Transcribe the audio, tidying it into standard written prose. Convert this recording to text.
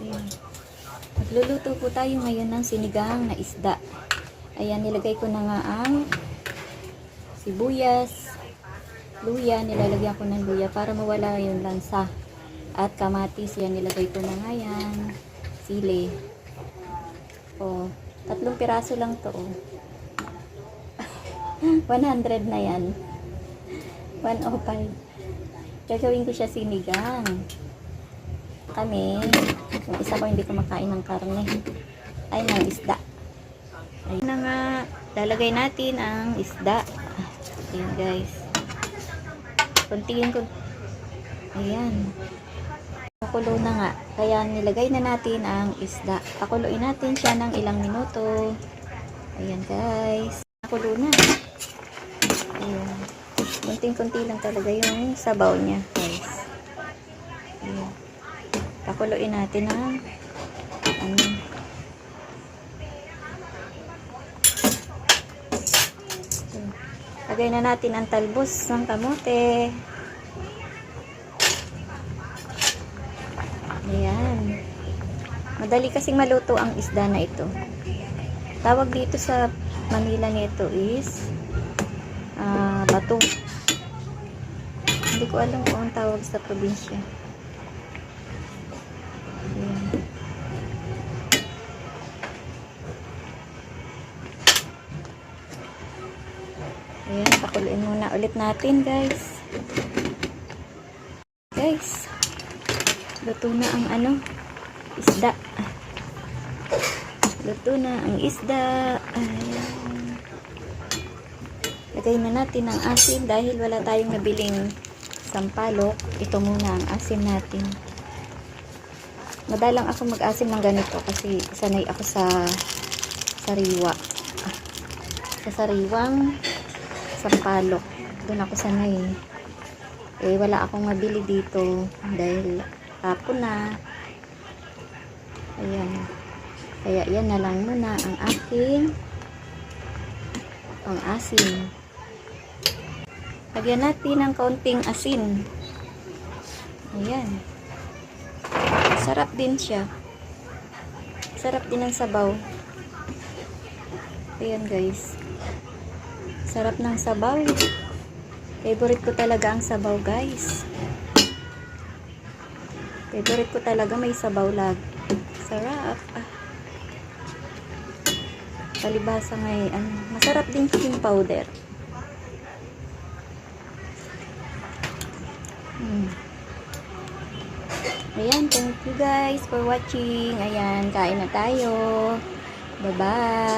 Ayan. Magluluto po tayo ngayon ng sinigang na isda. Ayan, nilagay ko na nga ang sibuyas, luya, nilalagyan ko ng luya para mawala yung lansa. At kamatis, yan, nilagay ko na nga yan. Sili. O, 3 piraso lang to. 100 na yan. 105. Gagawin ko siya sinigang. Kami, yung isa ko hindi kumakain ng karne. Ay, ng isda. Ayun na nga, lalagay natin ang isda. Ayan guys. Kuntiin ko. Ayan. Pakulo na nga. Kaya nilagay na natin ang isda. Pakuluin natin siya ng ilang minuto. Ayan guys. Pakulo na. Ayan. Kunting-kunti lang talaga yung sabaw niya guys. Ayan. Pakuluin natin ang ano. Lagay na natin ang talbos ng kamote. Ayan. Madali kasing maluto ang isda na ito. Tawag dito sa Manila nito is bato. Hindi ko alam kung ang tawag sa probinsya. Ayan. Ayan, pakuluin muna ulit natin guys. Guys, luto na ang ano, isda. Luto na ang isda. Ayan. Lagay na natin ang asin dahil wala tayong nabiling sampalok. Ito muna ang asin natin. Madalang ako mag-asin ng ganito kasi sanay ako sa sariwa. Sa sariwang sampalok. Doon ako sanay. Eh, wala akong mabili dito dahil hapon na. Ayan. Kaya yan na lang muna ang aking pang-asin. Lagyan natin ng kaunting asin. Ayan. Sarap din siya. Sarap din ang sabaw. Ayan guys. Sarap ng sabaw. Favorite ko talaga ang sabaw guys. Favorite ko talaga may sabaw lag. Sarap. Palibasa ngayon. Masarap din chicken powder. Ayan, thank you guys for watching. Ayan, kain na tayo. Bye-bye.